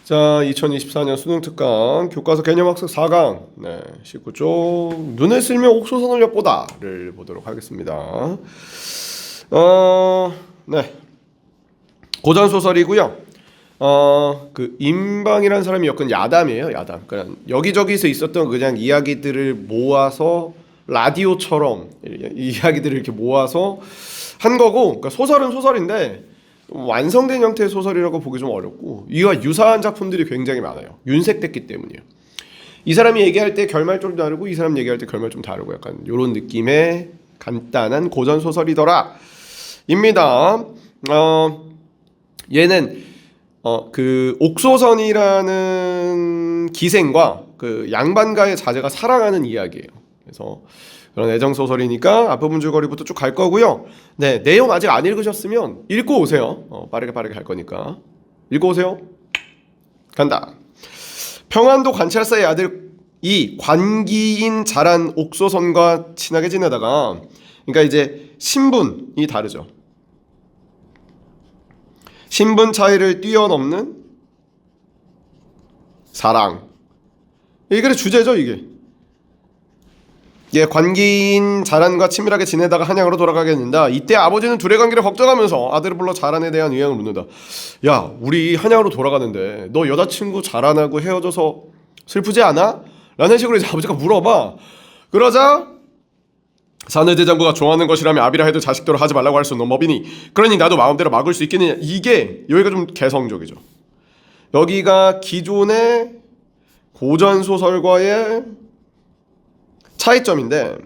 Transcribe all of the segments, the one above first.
자, 2024년 수능특강 교과서 개념학습 4강 19쪽 눈에 쓸면 옥소선을 엿보다를 보도록 하겠습니다. 네, 고전 소설이고요. 그 임방이라는 사람이 엮은 야담이에요. 야담. 그냥 여기저기서 있었던 그냥 이야기들을 모아서 라디오처럼 이야기들을 이렇게 모아서 한 거고, 그러니까 소설은 소설인데 완성된 형태의 소설이라고 보기 좀 어렵고, 이와 유사한 작품들이 굉장히 많아요. 윤색됐기 때문이에요. 이 사람이 얘기할 때 결말 좀 다르고 이 사람 얘기할 때 결말 좀 다르고, 약간 이런 느낌의 간단한 고전 소설이더라 입니다. 얘는 그 옥소선이라는 기생과 그 양반가의 자제가 사랑하는 이야기예요. 그래서 그런 애정 소설이니까 앞부분 줄거리부터 쭉 갈 거고요. 네, 내용 아직 안 읽으셨으면 읽고 오세요. 빠르게 갈 거니까 읽고 오세요. 간다. 평안도 관찰사의 아들 이 관기인 자란 옥소선과 친하게 지내다가, 그러니까 이제 신분이 다르죠. 신분 차이를 뛰어넘는 사랑. 이게 주제죠, 이게. 예, 관기인 자란과 친밀하게 지내다가 한양으로 돌아가게 된다. 이때 아버지는 둘의 관계를 걱정하면서 아들을 불러 자란에 대한 의향을 묻는다. 야, 우리 한양으로 돌아가는데 너 여자친구 자란하고 헤어져서 슬프지 않아? 라는 식으로 이제 아버지가 물어봐. 그러자 사내대장부가 좋아하는 것이라면 아비라 해도 자식대로 하지 말라고 할 수는 법이니 그러니 나도 마음대로 막을 수 있겠느냐. 이게 여기가 좀 개성적이죠. 여기가 기존의 고전소설과의 차이점인데,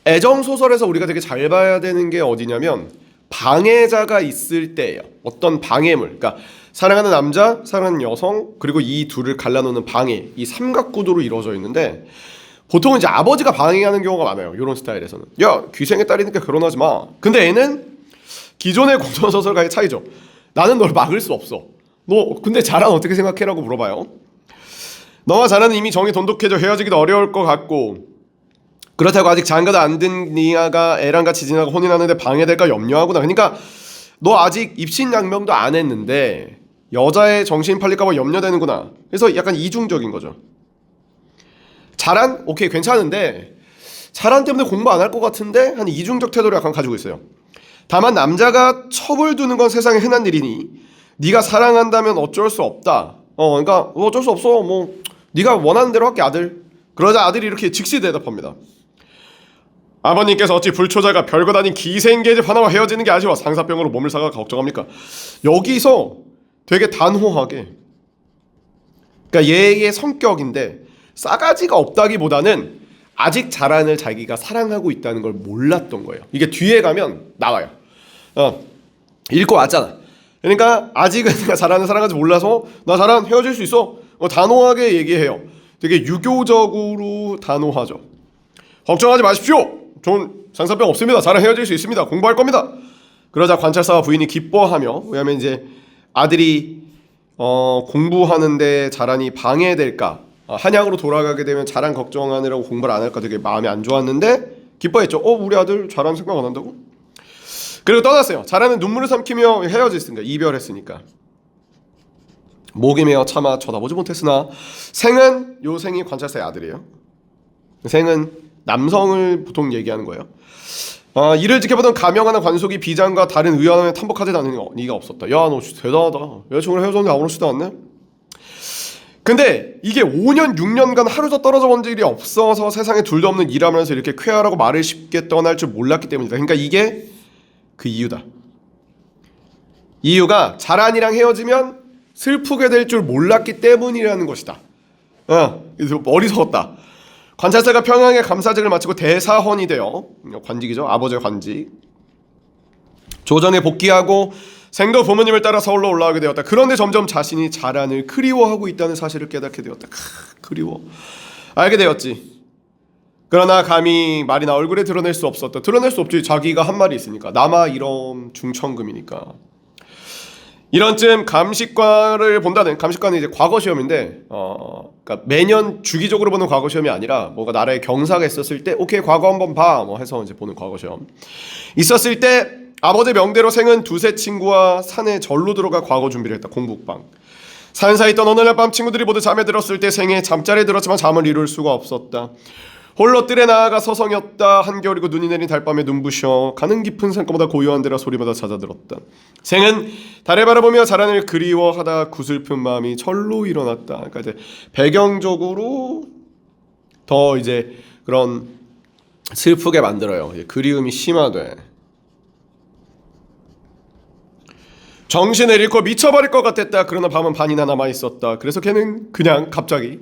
애정소설에서 우리가 되게 잘 봐야 되는 게 어디냐면 방해자가 있을 때예요. 어떤 방해물, 그러니까 사랑하는 남자, 사랑하는 여성, 그리고 이 둘을 갈라놓는 방해, 이 삼각구도로 이루어져 있는데, 보통은 이제 아버지가 방해하는 경우가 많아요. 이런 스타일에서는. 야, 귀생의 딸이니까 결혼하지 마. 근데 애는 기존의 고전소설과의 차이죠. 나는 널 막을 수 없어. 너 근데 자란 어떻게 생각해라고 물어봐요. 너와 자라는 이미 정이 돈독해져 헤어지기도 어려울 것 같고, 그렇다고 아직 장가도 안 든 니아가 애랑 같이 지내고 혼인하는데 방해될까 염려하구나. 그러니까 너 아직 입신양명도 안 했는데 여자의 정신 팔릴까 봐 염려되는구나. 그래서 약간 이중적인 거죠. 자란? 오케이, 괜찮은데 자란 때문에 공부 안 할 것 같은데 한 이중적 태도를 약간 가지고 있어요. 다만 남자가 첩을 두는 건 세상에 흔한 일이니 네가 사랑한다면 어쩔 수 없다. 그러니까 어쩔 수 없어. 뭐 네가 원하는 대로 할게, 아들. 그러자 아들이 이렇게 즉시 대답합니다. 아버님께서 어찌 불초자가 별것 아닌 기생계집 하나와 헤어지는 게 아쉬워 상사병으로 몸을 사가 걱정합니까? 여기서 되게 단호하게, 그러니까 얘의 성격인데 싸가지가 없다기보다는 아직 자란을 자기가 사랑하고 있다는 걸 몰랐던 거예요. 이게 뒤에 가면 나와요. 읽고 왔잖아. 그러니까 아직은 내가 자란을 사랑하지 몰라서 나 자란 헤어질 수 있어. 단호하게 얘기해요. 되게 유교적으로 단호하죠. 걱정하지 마십시오. 좋은 상사병 없습니다. 자란 헤어질 수 있습니다. 공부할 겁니다. 그러자 관찰사와 부인이 기뻐하며, 왜냐면 이제 아들이 공부하는데 자란이 방해될까, 한양으로 돌아가게 되면 자란 걱정하느라고 공부를 안 할까 되게 마음이 안 좋았는데 기뻐했죠. 우리 아들 자란 생각 안 한다고? 그리고 떠났어요. 자란은 눈물을 삼키며 헤어졌으니까, 이별했으니까. 목이 메어 차마 쳐다보지 못했으나 생은, 요 생이 관찰사의 아들이에요. 생은 남성을 보통 얘기하는 거예요. 이를 지켜보던 가명하는 관속이 비장과 다른 의원에 탐복하지 않는 이가 없었다. 야, 너 대단하다. 여자친구랑 헤어졌는데 아무렇지도 않네. 근데 이게 5년 6년간 하루도 떨어져 본 일이 없어서 세상에 둘도 없는 일하면서 이렇게 쾌활하고 말을 쉽게 떠날 줄 몰랐기 때문이다. 그러니까 이게 그 이유다. 이유가 자란이랑 헤어지면 슬프게 될 줄 몰랐기 때문이라는 것이다. 어리석었다. 관찰사가 평양의 감사직을 마치고 대사헌이 되어, 관직이죠, 아버지의 관직, 조선에 복귀하고 생도 부모님을 따라 서울로 올라가게 되었다. 그런데 점점 자신이 자란을 그리워하고 있다는 사실을 깨닫게 되었다. 그리워. 알게 되었지. 그러나 감히 말이나 얼굴에 드러낼 수 없었다. 드러낼 수 없지. 자기가 한 말이 있으니까. 남아 이런 중천금이니까. 이런쯤 감식과를 본다는, 감식과는 이제 과거 시험인데, 그러니까 매년 주기적으로 보는 과거 시험이 아니라 뭔가 나라에 경사가 있었을 때 오케이 과거 한번 봐 뭐 해서 이제 보는 과거 시험 있었을 때, 아버지 명대로 생은 두세 친구와 산에 절로 들어가 과거 준비를 했다. 공북방. 산사에 있던 어느 날 밤 친구들이 모두 잠에 들었을 때 생에 잠자리에 들었지만 잠을 이룰 수가 없었다. 홀로 뜰에 나아가 서성였다. 한겨울이고 눈이 내린 달밤에 눈부셔 가는 깊은 산거보다 고요한 데라 소리마다 잦아들었다. 생은 달을 바라보며 자란을 그리워하다 구슬픈 마음이 절로 일어났다. 그러니까 이제 배경적으로 더 이제 그런 슬프게 만들어요. 그리움이 심하되 정신을 잃고 미쳐버릴 것 같았다. 그러나 밤은 반이나 남아있었다. 그래서 걔는 그냥 갑자기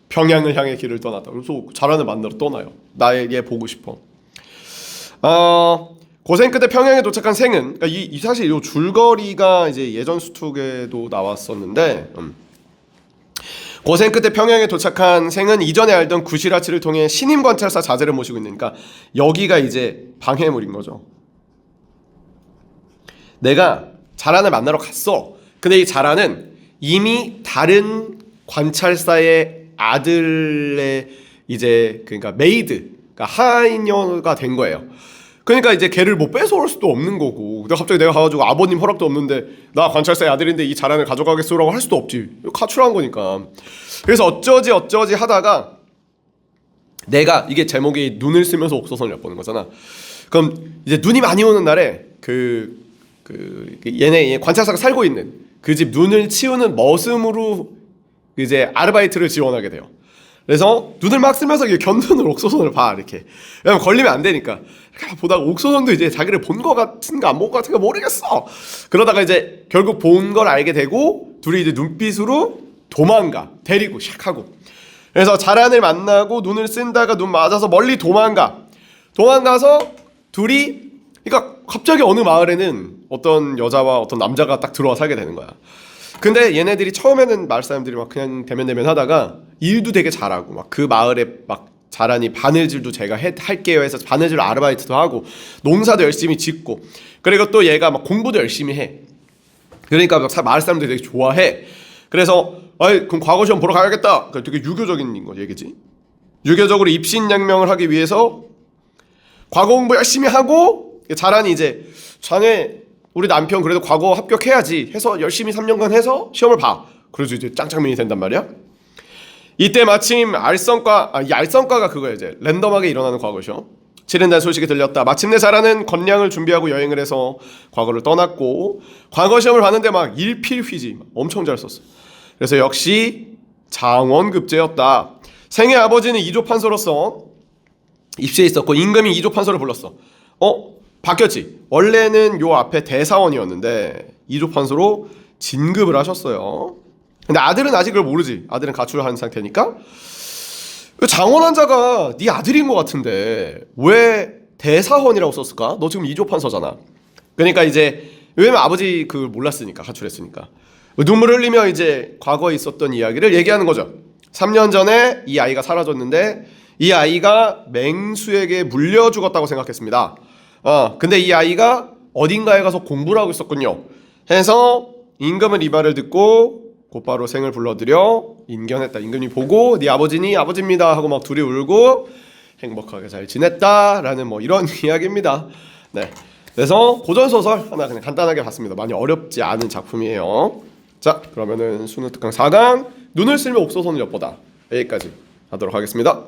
평양을 향해 길을 떠났다. 그래서 자란을 만나러 떠나요. 나에게 보고 싶어. 고생 끝에 평양에 도착한 생은, 그러니까 이 사실 이 줄거리가 이제 예전 수특에도 나왔었는데, 고생 끝에 평양에 도착한 생은 이전에 알던 구시라치를 통해 신임 관찰사 자제를 모시고 있는, 그러니까 여기가 이제 방해물인 거죠. 내가 자란을 만나러 갔어. 근데 이 자란은 이미 다른 관찰사의 아들의 이제 그러니까 메이드, 그러니까 하인녀가 된 거예요. 그러니까 이제 걔를 뭐 뺏어올 수도 없는 거고, 근데 갑자기 내가 가가지고 아버님 허락도 없는데 나 관찰사의 아들인데 이 자란을 가져가겠소라고 할 수도 없지. 가출한 거니까. 그래서 어쩌지 하다가 내가 이게 제목이 눈을 쓰면서 옥소선을 엿보는 거잖아. 그럼 이제 눈이 많이 오는 날에 얘네 관찰사가 살고 있는 그 집 눈을 치우는 머슴으로 이제 아르바이트를 지원하게 돼요. 그래서 눈을 막 쓰면서 견눈을 옥소선을 봐 이렇게. 왜냐면 걸리면 안 되니까. 이렇게 보다가 옥소선도 이제 자기를 본 거 같은가 안 본 거 같은가 모르겠어. 그러다가 이제 결국 본 걸 알게 되고 둘이 이제 눈빛으로 도망가. 데리고 샥하고. 그래서 자란을 만나고 눈을 쓴다가 눈 맞아서 멀리 도망가서 둘이, 그러니까 갑자기 어느 마을에는 어떤 여자와 어떤 남자가 딱 들어와 살게 되는 거야. 근데 얘네들이 처음에는 마을 사람들이 막 그냥 대면대면 하다가 일도 되게 잘하고 막 그 마을에 막 자란이 바느질도 제가 할게요 해서 바느질 아르바이트도 하고 농사도 열심히 짓고, 그리고 또 얘가 막 공부도 열심히 해. 그러니까 막 마을 사람들이 되게 좋아해. 그래서 그럼 과거 시험 보러 가야겠다. 되게 유교적인 얘기지. 유교적으로 입신양명을 하기 위해서 과거 공부 열심히 하고, 자란이 이제 자네 우리 남편 그래도 과거 합격해야지 해서 열심히 3년간 해서 시험을 봐. 그래서 이제 짱짱맨이 된단 말이야. 이때 마침 이 알성과가 그거야. 이제 랜덤하게 일어나는 과거 시험 치른다는 소식이 들렸다. 마침내 자라는 건량을 준비하고 여행을 해서 과거를 떠났고, 과거 시험을 봤는데 막 일필휘지 엄청 잘 썼어. 그래서 역시 장원급제였다. 생의 아버지는 이조판서로서 입시에 있었고 임금이 이조판서를 불렀어. 바뀌었지. 원래는 요 앞에 대사원이었는데 이조판서로 진급을 하셨어요. 근데 아들은 아직 그걸 모르지. 아들은 가출을 한 상태니까. 장원한 자가 네 아들인 것 같은데 왜 대사원이라고 썼을까? 너 지금 이조판서잖아. 그러니까 이제 왜냐면 아버지 그걸 몰랐으니까, 가출했으니까. 눈물 흘리며 이제 과거에 있었던 이야기를 얘기하는 거죠. 3년 전에 이 아이가 사라졌는데 이 아이가 맹수에게 물려 죽었다고 생각했습니다. 근데 이 아이가 어딘가에 가서 공부를 하고 있었군요. 해서 임금은 이 말을 듣고 곧바로 생을 불러들여 인견했다. 임금이 보고 네 아버지니? 아버지입니다 하고 막 둘이 울고 행복하게 잘 지냈다라는 뭐 이런 이야기입니다. 네, 그래서 고전소설 하나 그냥 간단하게 봤습니다. 많이 어렵지 않은 작품이에요. 자, 그러면은 순우특강 4강 눈을 쓸며 옥소선을 엿보다 여기까지 하도록 하겠습니다.